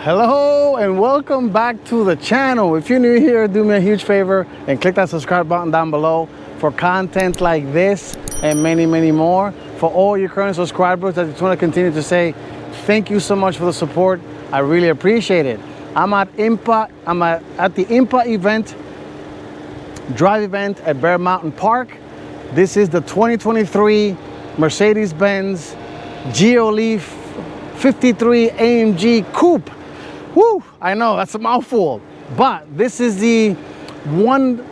Hello and welcome back to the channel. If you're new here, do me a huge favor and click that subscribe button down below for content like this and many more. For all your current subscribers, I just want to continue to say thank you so much for the support. I really appreciate it. I'm at the IMPA event, drive event at Bear Mountain Park. This is the 2023 Mercedes-Benz GLE53 AMG Coupe. Woo! I know that's a mouthful, but this is the one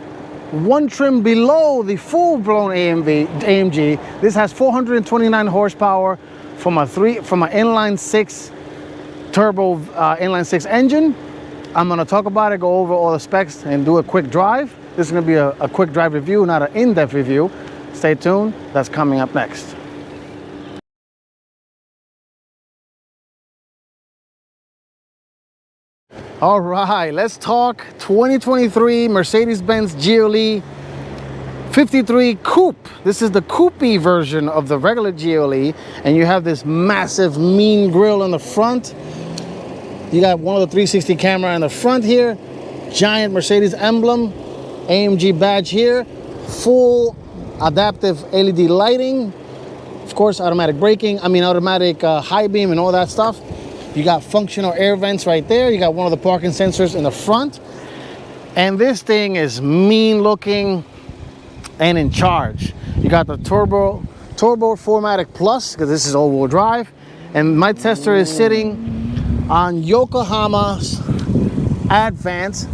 trim below the full-blown AMG. This has 429 horsepower from an inline six turbo inline six engine. I'm going to talk about it, go over all the specs, and do a quick drive. This is going to be a quick drive review, not an in-depth review. Stay tuned. That's coming up next. All right, let's talk 2023 Mercedes-Benz GLE53 Coupe. This is the coupe version of the regular GLE, and you have this massive mean grille in the front. You got one of the 360 camera in the front here, giant Mercedes emblem, AMG badge here, full adaptive LED lighting, of course automatic braking, automatic high beam and all that stuff. You got functional air vents right there. You got one of the parking sensors in the front. And this thing is mean looking and in charge. You got the turbo 4MATIC Plus, because this is all-wheel drive. And my tester is sitting on Yokohama's Advance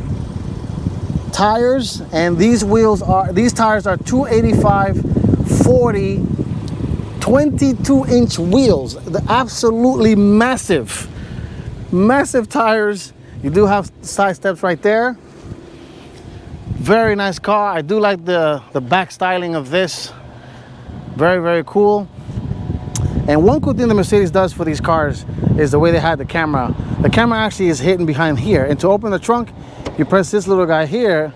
tires. And these tires are 285/40 22-inch wheels. They're absolutely massive tires. You do have side steps right there. Very nice car. I do like the back styling of this. Very cool. And one cool thing the Mercedes does for these cars is the way they had the camera. The camera actually is hidden behind here, and to open the trunk you press this little guy here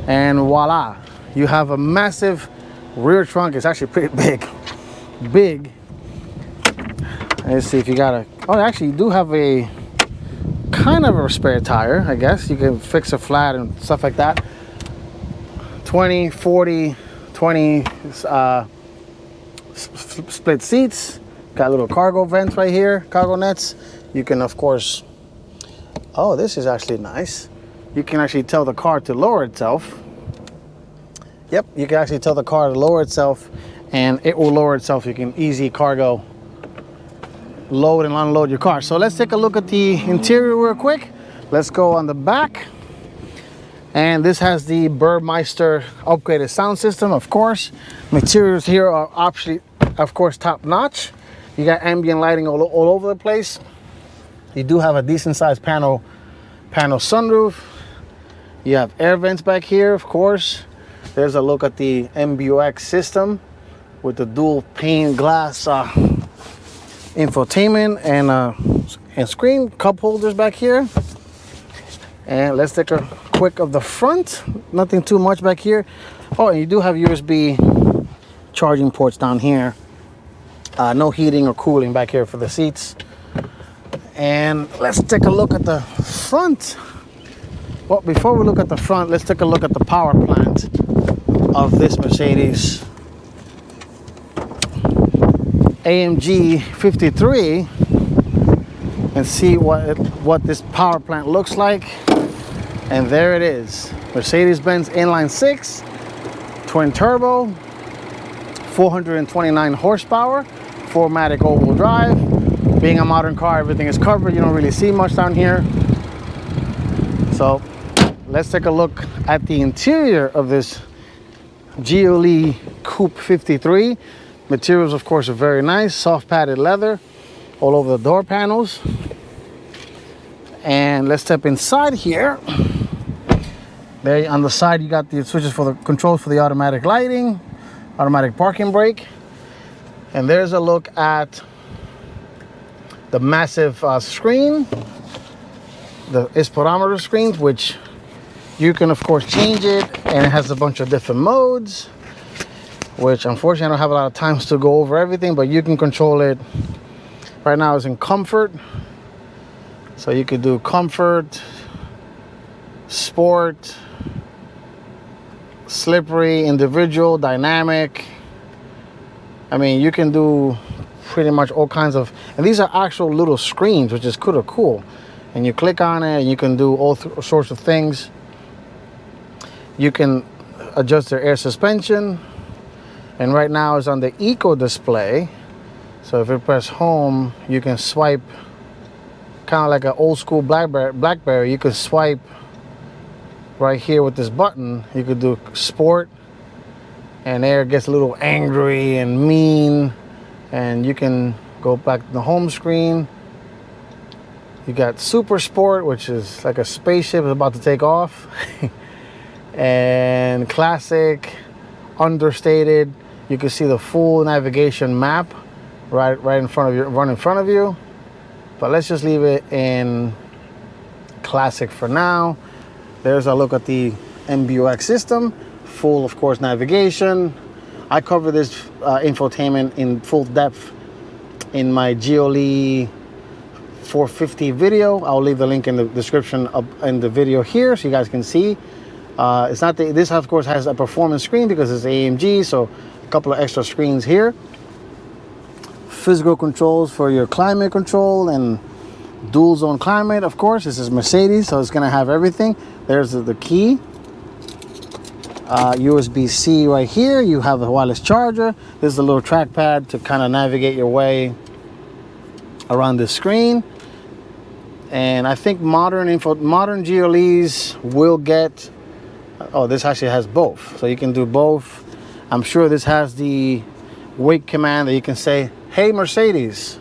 and voila, you have a massive rear trunk. It's actually pretty big. Let's see if you got actually you do have a kind of a spare tire, I guess. You can fix a flat and stuff like that. 20, 40, 20 split seats. Got little cargo vents right here, cargo nets. You can, of course, this is actually nice. You can actually tell the car to lower itself. Yep, you can actually tell the car to lower itself, and it will lower itself. You can easy cargo load and unload your car. So let's take a look at the interior real quick. Let's go on the back. And this has the Burmeister upgraded sound system, of course. Materials here are actually, of course, top notch. You got ambient lighting all over the place. You do have a decent sized panel sunroof. You have air vents back here, of course. There's a look at the MBUX system with the dual pane glass infotainment and screen. Cup holders back here. And let's take a quick of the front. Nothing too much back here. Oh, and you do have USB charging ports down here. No heating or cooling back here for the seats. And let's take a look at the front. Well, before we look at the front, let's take a look at the power plant of this Mercedes AMG 53 and see what this power plant looks like. And there it is, Mercedes-Benz inline six twin turbo, 429 horsepower, 4MATIC all-wheel drive. Being a modern car, everything is covered. You don't really see much down here. So let's take a look at the interior of this GLE Coupe 53. Materials, of course, are very nice. Soft padded leather all over the door panels. And let's step inside here. There on the side, you got the switches for the controls for the automatic lighting, automatic parking brake. And there's a look at the massive screen, the speedometer screens, which you can, of course, change it. And it has a bunch of different modes, which unfortunately I don't have a lot of time to go over everything, but you can control it. Right now it's in comfort. So you could do comfort, sport, slippery, individual, dynamic. I mean, you can do pretty much all kinds of, and these are actual little screens, which is kind of cool. And you click on it and you can do all sorts of things. You can adjust their air suspension. And right now it's on the Eco display. So if you press home, you can swipe, kind of like an old school BlackBerry. You can swipe right here with this button. You could do sport, and air gets a little angry and mean, and you can go back to the home screen. You got super sport, which is like a spaceship is about to take off. And classic, understated. You can see the full navigation map right in front of you. But let's just leave it in classic for now. There's a look at the MBUX system. Full, of course, navigation. I cover this infotainment in full depth in my GLE 450 video. I'll leave the link in the description in the video here so you guys can see. It's not this, of course, has a performance screen because it's AMG, so a couple of extra screens here. Physical controls for your climate control and dual zone climate. Of course, this is Mercedes, so it's gonna have everything. There's the key. USB-C right here. You have a wireless charger. This is a little trackpad to kind of navigate your way around the screen. And I think modern GLEs will get, oh, this actually has both, so you can do both. I'm sure this has the wake command that you can say, hey Mercedes,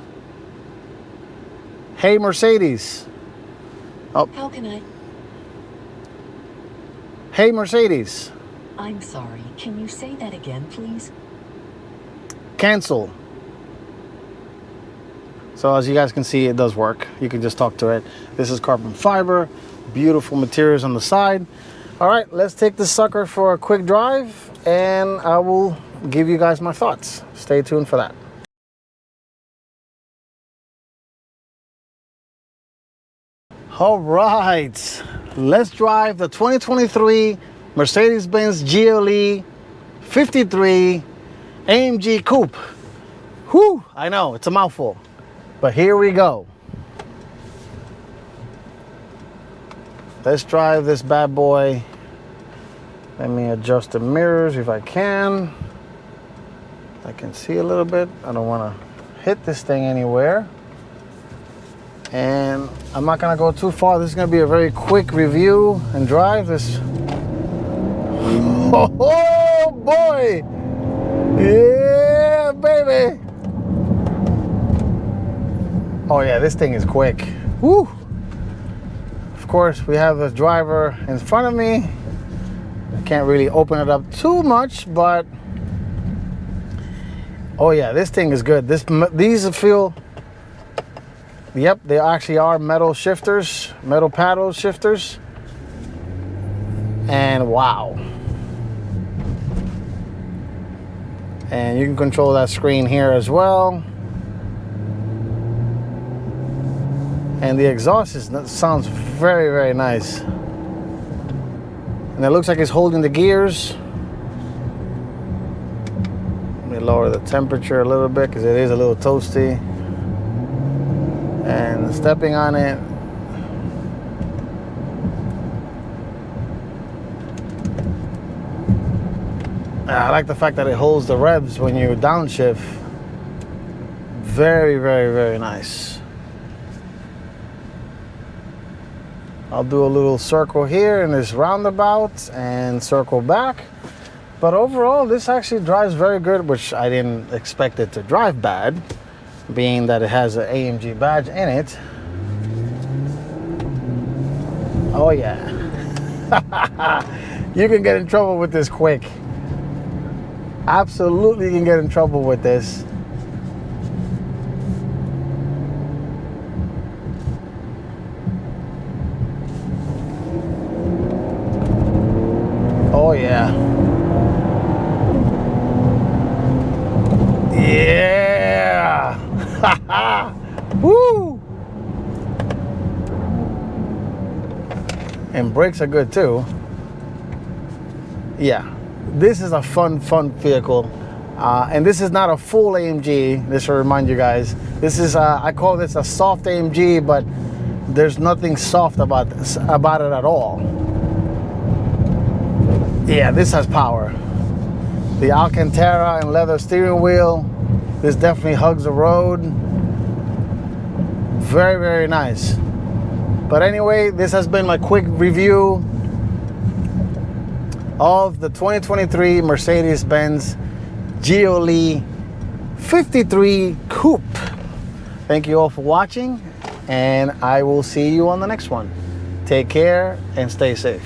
hey Mercedes. Oh, how can I? Hey Mercedes. I'm sorry, can you say that again, please? Cancel. So as you guys can see, it does work. You can just talk to it. This is carbon fiber, beautiful materials on the side. All right, let's take this sucker for a quick drive and I will give you guys my thoughts. Stay tuned for that. All right, let's drive the 2023 Mercedes-Benz GLE53 AMG Coupe. Whew, I know, it's a mouthful, but here we go. Let's drive this bad boy. Let me adjust the mirrors if I can. I can see a little bit. I don't want to hit this thing anywhere. And I'm not gonna go too far. This is gonna be a very quick review and drive this. Oh boy! Yeah, baby! Oh yeah, this thing is quick. Woo! Of course, we have the driver in front of me. I can't really open it up too much, but oh yeah, this thing is good. These feel. Yep, they actually are metal shifters, metal paddle shifters. And wow. And you can control that screen here as well. And the exhaust sounds very, very nice. And it looks like it's holding the gears. Let me lower the temperature a little bit because it is a little toasty. And stepping on it, I like the fact that it holds the revs when you downshift. Very, very, very nice. I'll do a little circle here in this roundabout and circle back. But overall, this actually drives very good, which I didn't expect it to drive bad, being that it has an AMG badge in it. Oh yeah. You can get in trouble with this quick. Absolutely can get in trouble with this. Oh yeah. Yeah. Woo! And brakes are good too. Yeah, this is a fun vehicle. And this is not a full AMG, this will remind you guys. This is, I call this a soft AMG, but there's nothing soft about it at all. Yeah, this has power. The Alcantara and leather steering wheel. This definitely hugs the road. Very, very nice. But anyway, this has been my quick review of the 2023 Mercedes-Benz GLE53 Coupe. Thank you all for watching, and I will see you on the next one. Take care and stay safe.